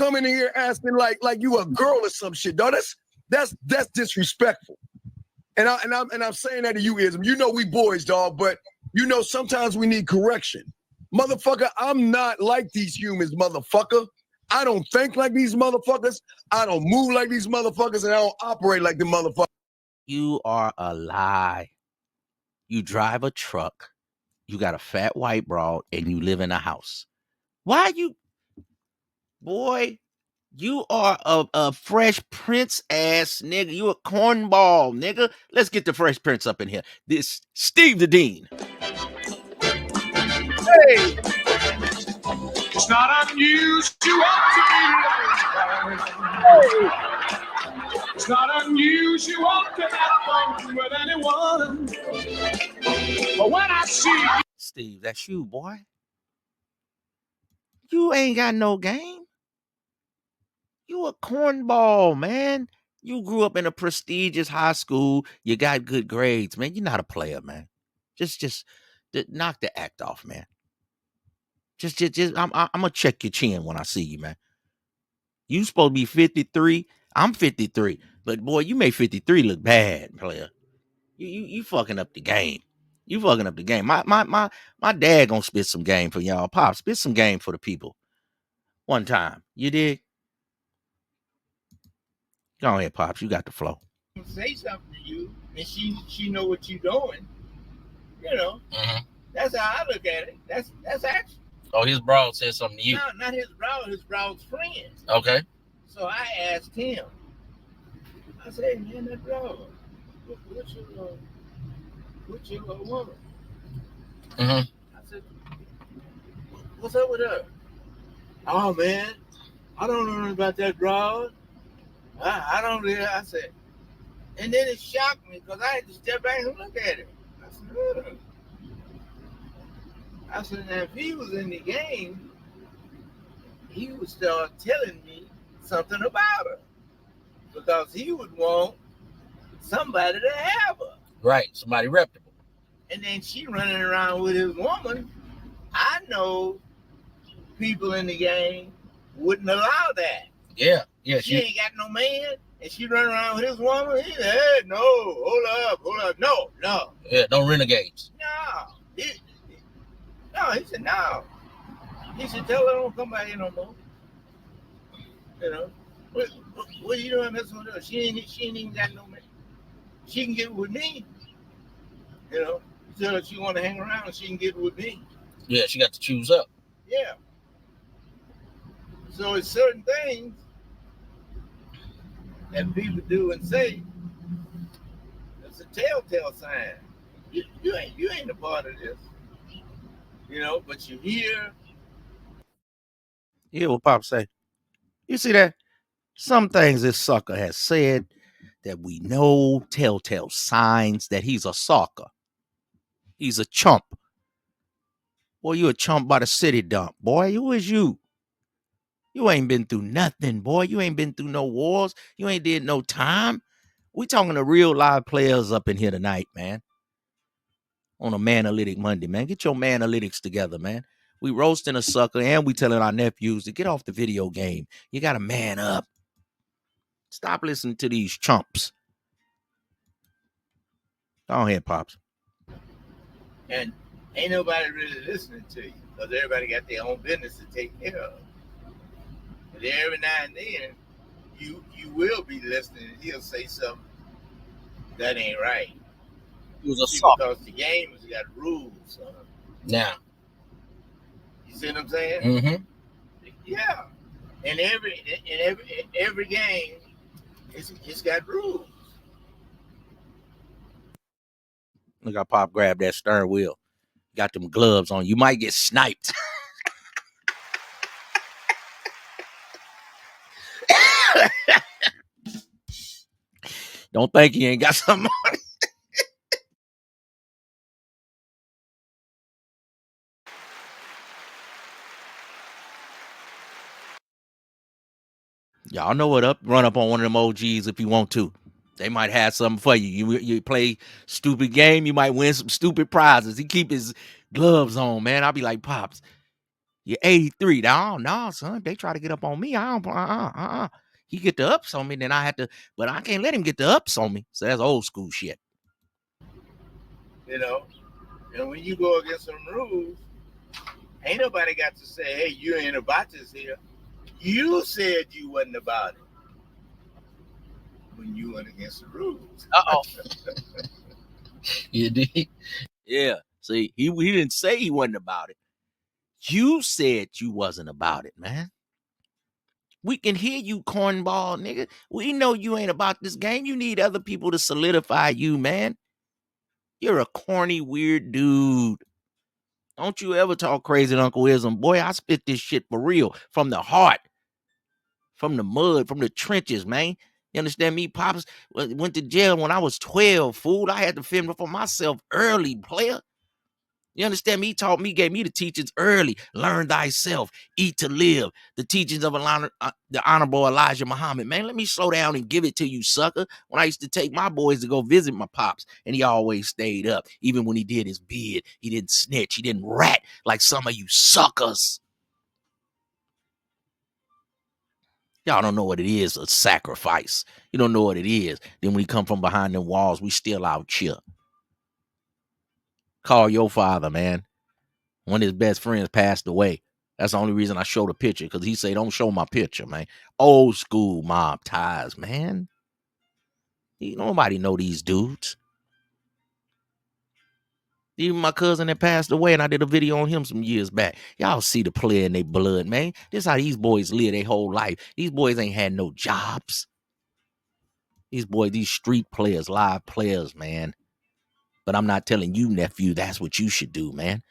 coming in here asking like you a girl or some shit, dog. That's disrespectful. And I'm saying that to you, Ism. You know we boys, dog, but you know sometimes we need correction. Motherfucker, I'm not like these humans, motherfucker. I don't think like these motherfuckers. I don't move like these motherfuckers, and I don't operate like the motherfuckers. You are a lie. You drive a truck. You got a fat white broad, and you live in a house. Why you, boy? You are a Fresh Prince ass nigga. You a cornball nigga. Let's get the Fresh Prince up in here. This Steve the Dean. Hey, It's not unusual to be hey. It's not unusual to have fun with anyone. But when I see Steve, that's you, boy. You ain't got no game. You a cornball, man. You grew up in a prestigious high school. You got good grades, man. You're not a player, man. Just knock the act off, man. Just I'm gonna check your chin when I see you, man. You supposed to be 53. I'm 53. But boy, you made 53 look bad, player. You fucking up the game. You fucking up the game. My dad gonna spit some game for y'all. Pop, spit some game for the people. One time. You did? Go ahead, Pops. You got the flow. Say something to you, and she know what you doing. You know, that's how I look at it. That's action. Oh, his bro said something to you. No, not his bro. His bro's friends. Okay. So I asked him. I said, "Man, that bro, what's your woman?" I said, "What's up with her?" "Oh man, I don't know nothing about that bro. I don't really." I said, and then it shocked me because I had to step back and look at it. I said, ugh. I said, now if he was in the game, he would start telling me something about her because he would want somebody to have her. Right, somebody reputable. And then she running around with his woman. I know people in the game wouldn't allow that. Yeah. She ain't got no man, and she running around with his woman. He said, hey, no, hold up. No. Yeah, no renegades. No. He said, no. He said, tell her don't come back here no more. You know, what are you doing messing with her? She ain't even got no man. She can get with me. You know, tell her she want to hang around and she can get with me. Yeah, she got to choose up. Yeah. So it's certain things that people do and say. It's a telltale sign. You ain't a part of this. You know, but you hear. Yeah, what Pop say. You see that? Some things this sucker has said that we know telltale signs that he's a sucker. He's a chump. Boy, you a chump by the city dump. Boy, who is you? You ain't been through nothing, boy. You ain't been through no wars. You ain't did no time. We talking to real live players up in here tonight, man. On a Manalytic Monday, man. Get your Manalytics together, man. We roasting a sucker and we telling our nephews to get off the video game. You got to man up. Stop listening to these chumps. Go ahead, Pops. And ain't nobody really listening to you because everybody got their own business to take care of. But every now and then, you will be listening and he'll say something that ain't right. He was a sucker. Because the game has got rules. Now. You see what I'm saying? Mm-hmm. Yeah. And every game, it's got rules. Look how Pop grabbed that steering wheel. Got them gloves on. You might get sniped. Don't think he ain't got some money. Y'all know what up. Run up on one of them OGs if you want to. They might have something for you. You play stupid game, you might win some stupid prizes. He keep his gloves on, man. I'll be like, Pops, You're 83. No, son. They try to get up on me. I don't. He get the ups on me, then I have to. But I can't let him get the ups on me. So that's old school shit. You know, and when you go against some rules, ain't nobody got to say, "Hey, you ain't about this here." You said you wasn't about it when you went against the rules. Uh-oh. You did? Yeah. See, he didn't say he wasn't about it. You said you wasn't about it, man. We can hear you, cornball, nigga. We know you ain't about this game. You need other people to solidify you, man. You're a corny, weird dude. Don't you ever talk crazy to Uncle Ism. Boy, I spit this shit for real. From the heart. From the mud. From the trenches, man. You understand me? Pops went to jail when I was 12, fool. I had to fend for myself early, player. You understand me? He taught me, gave me the teachings early. Learn thyself, eat to live. The teachings of the Honorable Elijah Muhammad. Man, let me slow down and give it to you, sucker. When I used to take my boys to go visit my pops, and he always stayed up. Even when he did his bid, he didn't snitch. He didn't rat like some of you suckers. Y'all don't know what it is, a sacrifice. You don't know what it is. Then when we come from behind them walls, we still out here. Call your father, man. One of his best friends passed away. That's the only reason I showed a picture, because he said, don't show my picture, man. Old school mob ties, man. Nobody know these dudes. Even my cousin that passed away, and I did a video on him some years back. Y'all see the player in their blood, man. This how these boys live their whole life. These boys ain't had no jobs. These boys, these street players, live players, man. But I'm not telling you, nephew, that's what you should do, man.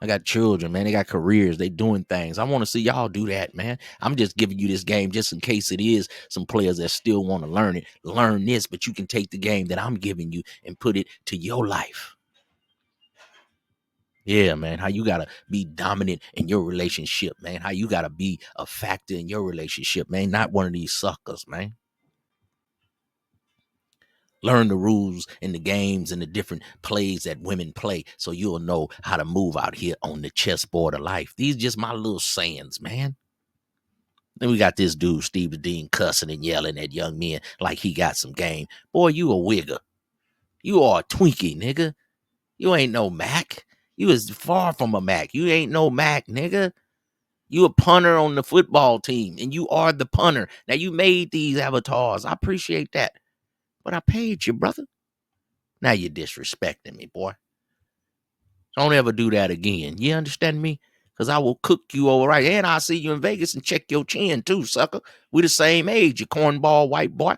I got children, man. They got careers. They doing things. I want to see y'all do that, man. I'm just giving you this game just in case it is some players that still want to learn it. Learn this, but you can take the game that I'm giving you and put it to your life. Yeah, man. How you got to be dominant in your relationship, man. How you got to be a factor in your relationship, man. Not one of these suckers, man. Learn the rules and the games and the different plays that women play so you'll know how to move out here on the chessboard of life. These just my little sayings, man. Then we got this dude, Steve Dean, cussing and yelling at young men like he got some game. Boy, you a wigger. You are a Twinkie, nigga. You ain't no Mac. You is far from a Mac. You ain't no Mac, nigga. You a punter on the football team, and you are the punter. Now, you made these avatars. I appreciate that. But I paid you, brother. Now you're disrespecting me, boy. Don't ever do that again. You understand me? Because I will cook you over right. And I'll see you in Vegas and check your chin too, sucker. We the same age, you cornball white boy.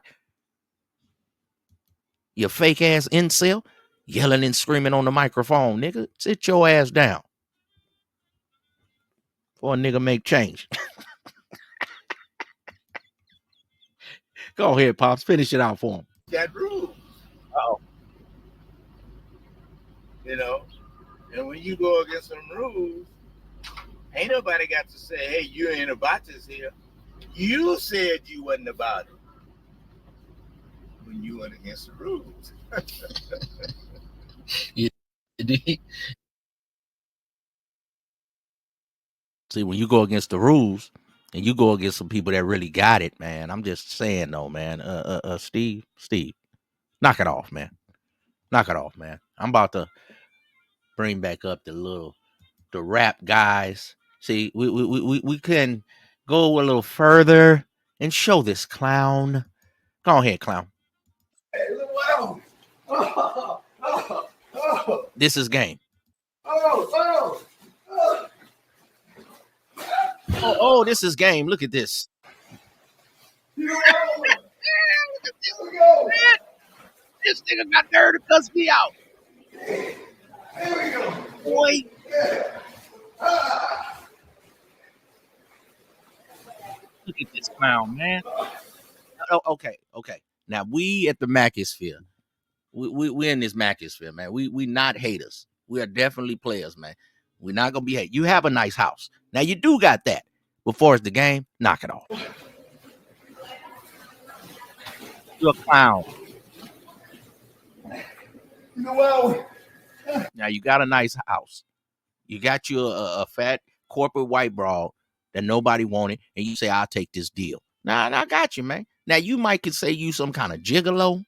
You fake ass incel. Yelling and screaming on the microphone, nigga. Sit your ass down. Before a nigga make change. Go ahead, Pops. Finish it out for him. That rules. Uh-oh. You know, and when you go against some rules, ain't nobody got to say, "Hey, you ain't about this here." You said you wasn't about it when you went against the rules. You did. See, when you go against the rules and you go against some people that really got it, man, I'm just saying though, man. Steve, knock it off, man. Knock it off, man. I'm about to bring back up the rap guys. See, we can go a little further and show this clown. Go ahead, clown. Hey, wow. This is game. Oh, this is game. Look at this. Here This nigga got nerve to cuss me out. we go. Boy. Look at this clown, man. Oh, okay. Now we at the Macisphere. We in this Macisphere, man. We not haters. We are definitely players, man. We're not gonna be hate. You have a nice house. Now you do got that. Before it's the game, knock it off. You're a clown. Now you got a nice house. You got you a fat corporate white broad that nobody wanted, and you say, I'll take this deal. Now I got you, man. Now you might could say you some kind of gigolo.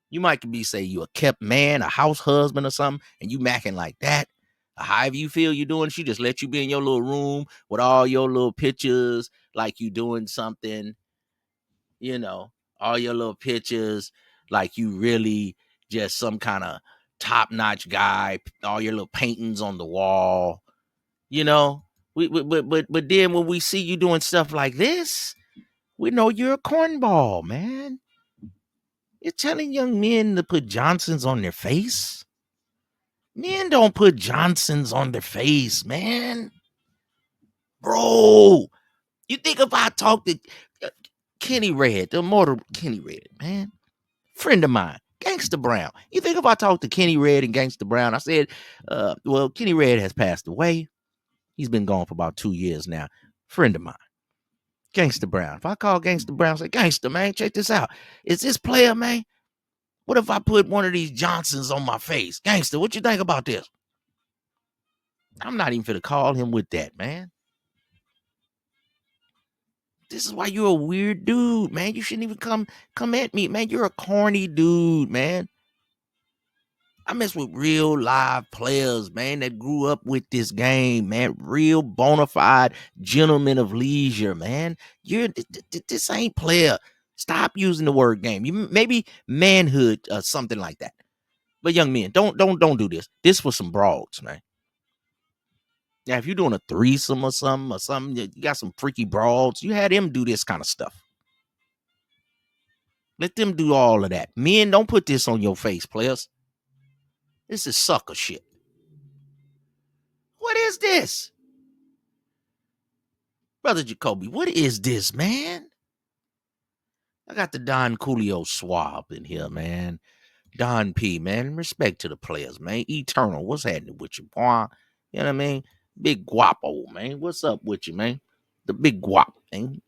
You might could be say you a kept man, a house husband or something, and you macking like that. However you feel you doing, she just let you be in your little room with all your little pictures, like you doing something, you know, all your little pictures, like you really just some kind of top-notch guy, all your little paintings on the wall, you know. But then when we see you doing stuff like this, we know you're a cornball, man. You're telling young men to put Johnsons on their face. Men don't put Johnsons on their face, man. Bro, you think if I talk to Kenny Red, the immortal Kenny Red, man, friend of mine, Gangsta Brown. You think if I talk to Kenny Red and Gangsta Brown, I said, well, Kenny Red has passed away. He's been gone for about 2 years now. Friend of mine, Gangsta Brown. If I call Gangsta Brown, say, Gangsta, man, check this out. Is this player, man? What if I put one of these Johnsons on my face? Gangsta, what you think about this? I'm not even finna call him with that, man. This is why you're a weird dude, man. You shouldn't even come at me, man. You're a corny dude, man. I mess with real live players, man, that grew up with this game, man. Real bona fide gentlemen of leisure, man. This ain't player. Stop using the word game. You maybe manhood or something like that. But young men, don't do this. This for some broads, man. Now, if you're doing a threesome or something, you got some freaky broads, you had them do this kind of stuff. Let them do all of that. Men, don't put this on your face, players. This is sucker shit. What is this? Brother Jacoby, what is this, man? I got the Don Coolio swab in here, man. Don P, man. Respect to the players, man. Eternal, what's happening with you, boy? You know what I mean? Big guapo, man. What's up with you, man? The big guap, man.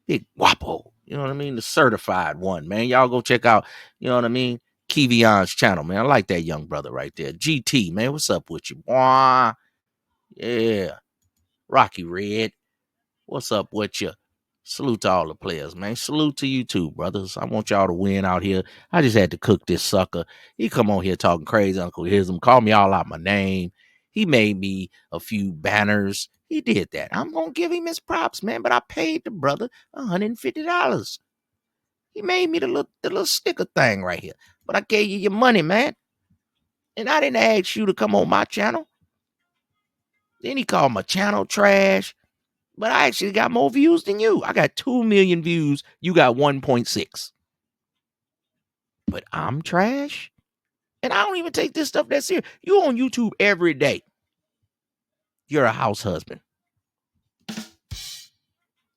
Big guapo. You know what I mean? The certified one, man. Y'all go check out, you know what I mean? Kevion's channel, man. I like that young brother right there. GT, man. What's up with you, boy? Yeah. Rocky Red. What's up with you? Salute to all the players, man. Salute to you too, brothers. I want y'all to win out here. I just had to cook this sucker. He come on here talking crazy, Uncle Hism. Call me all out my name. He made me a few banners. He did that. I'm going to give him his props, man. But I paid the brother $150. He made me the little sticker thing right here. But I gave you your money, man. And I didn't ask you to come on my channel. Then he called my channel trash. But I actually got more views than you. I got 2 million views. You got 1.6. But I'm trash. And I don't even take this stuff that serious. You on YouTube every day. You're a house husband.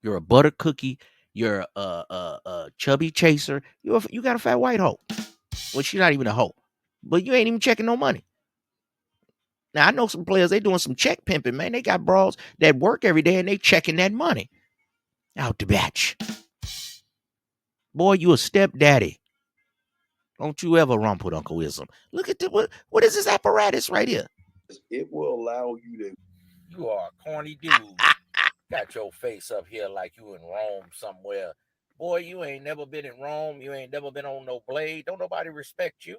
You're a butter cookie. You're a chubby chaser. You got a fat white hoe. Well, she's not even a hoe. But you ain't even checking no money. Now, I know some players, they doing some check pimping, man. They got bras that work every day and they checking that money. Out the batch. Boy, you a stepdaddy. Don't you ever rump with Uncle Wisdom. Look at what is this apparatus right here? It will allow you to. You are a corny dude. Got your face up here like you in Rome somewhere. Boy, you ain't never been in Rome. You ain't never been on no blade. Don't nobody respect you.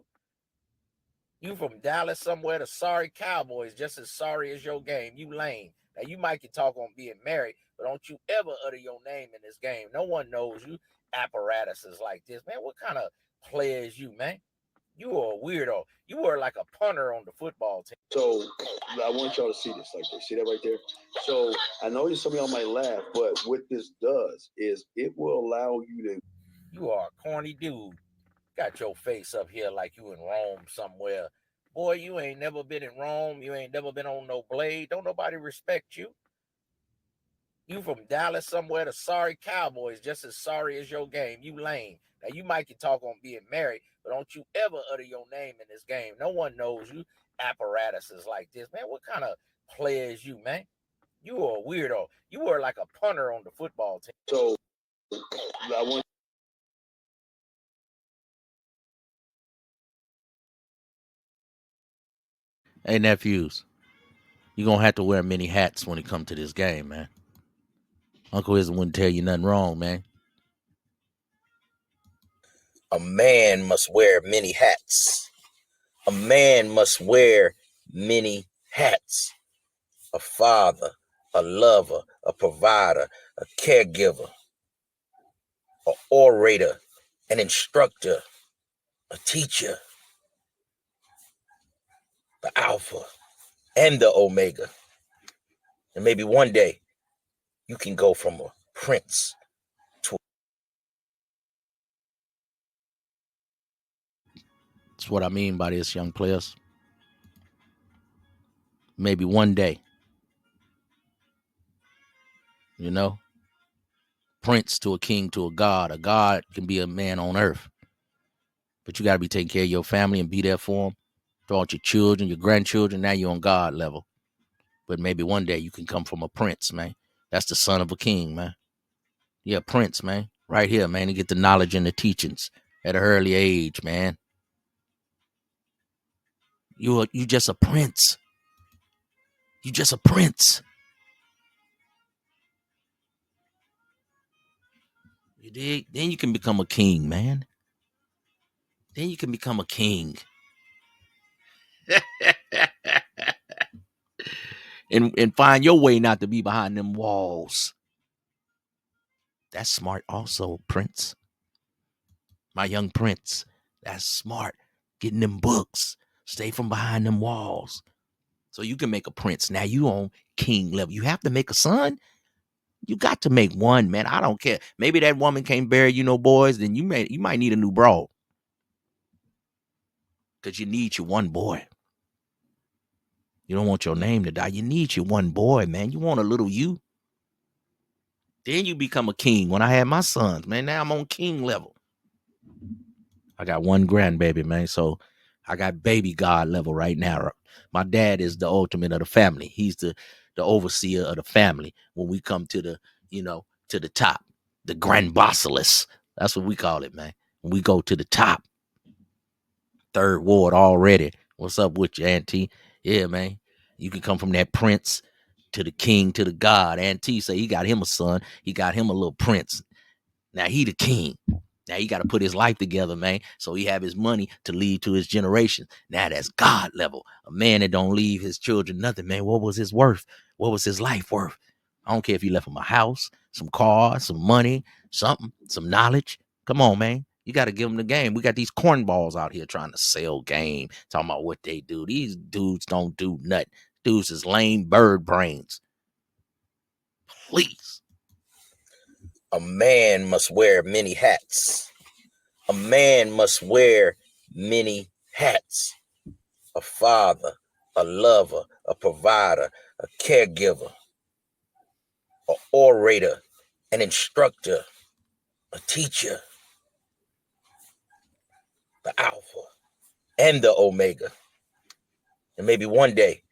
You from Dallas somewhere, the sorry Cowboys, just as sorry as your game. You lame. Now, you might can talk on being married, but don't you ever utter your name in this game. No one knows you. Apparatuses like this. Man, what kind of player is you, man? You are a weirdo. You were like a punter on the football team. So I want y'all to see this like this. See that right there? So I know some of y'all might laugh, but what this does is it will allow you to. You are a corny dude. Got your face up here like you in Rome somewhere. Boy, you ain't never been in Rome. You ain't never been on no blade. Don't nobody respect you. You from Dallas somewhere, the sorry Cowboys, just as sorry as your game. You lame. Now, you might can talk on being married, but don't you ever utter your name in this game. No one knows you. Apparatuses like this. Man, what kind of player is you, man? You are a weirdo. You were like a punter on the football team. So I want. Hey, nephews, You're gonna have to wear many hats when it comes to this game, man. Uncle Ism wouldn't tell you nothing wrong, man. A man must wear many hats. A man must wear many hats. A father, a lover, a provider, a caregiver, an orator, an instructor, a teacher, the Alpha and the Omega. And maybe one day you can go from a prince to That's what I mean by this, young players. Maybe one day, you know, prince to a king to a god. A god can be a man on earth, but you got to be taking care of your family and be there for them. Throughout your children, your grandchildren. Now you're on God level. But maybe one day you can come from a prince, man. That's the son of a king, man. Yeah, prince, man. Right here, man, to get the knowledge and the teachings at an early age, man. You just a prince. You just a prince. You dig? Then you can become a king, man. Then you can become a king. and find your way not to be behind them walls. That's smart also, Prince. My young prince. That's smart. Getting them books. Stay from behind them walls. So you can make a prince. Now you on king level. You have to make a son. You got to make one, man. I don't care. Maybe that woman can't bear you no boys. Then you might need a new broad. Because you need your one boy. You don't want your name to die. You need your one boy, man. You want a little you. Then you become a king. When I had my sons, man, now I'm on king level. I got one grandbaby, man. So I got baby God level right now. My dad is the ultimate of the family. He's the overseer of the family. When we come to the, to the top, the grand basilis. That's what we call it, man. When we go to the top, third ward already. What's up with you, Auntie? Yeah, man. You can come from that prince to the king to the god. Auntie say he got him a son. He got him a little prince. Now he the king. Now he got to put his life together, man. So he have his money to leave to his generation. Now that's God level. A man that don't leave his children nothing, man. What was his worth? What was his life worth? I don't care if he left him a house, some cars, some money, something, some knowledge. Come on, man. You got to give them the game. We got these cornballs out here trying to sell game, talking about what they do. These dudes don't do nothing. Dudes is lame bird brains. Please. a man must wear many hats. A man must wear many hats. A father, a lover, a provider, a caregiver, an orator, an instructor, a teacher, the Alpha and the Omega. And maybe one day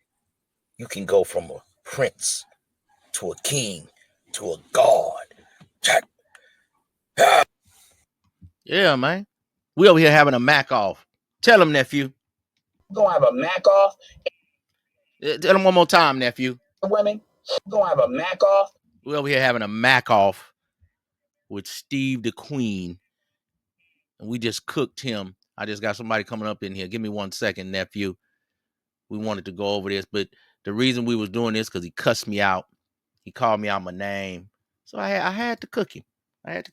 you can go from a prince to a king to a god. Yeah, man. We over here having a Mac off. Tell him, nephew. Gonna have a Mac off. Tell him one more time, nephew. Women, gonna have a Mac off. We over here having a Mac off with Steve the Queen. And we just cooked him. I just got somebody coming up in here. Give me 1 second, nephew. We wanted to go over this, but the reason we was doing this because he cussed me out. He called me out my name. So I had to cook him. I had to cook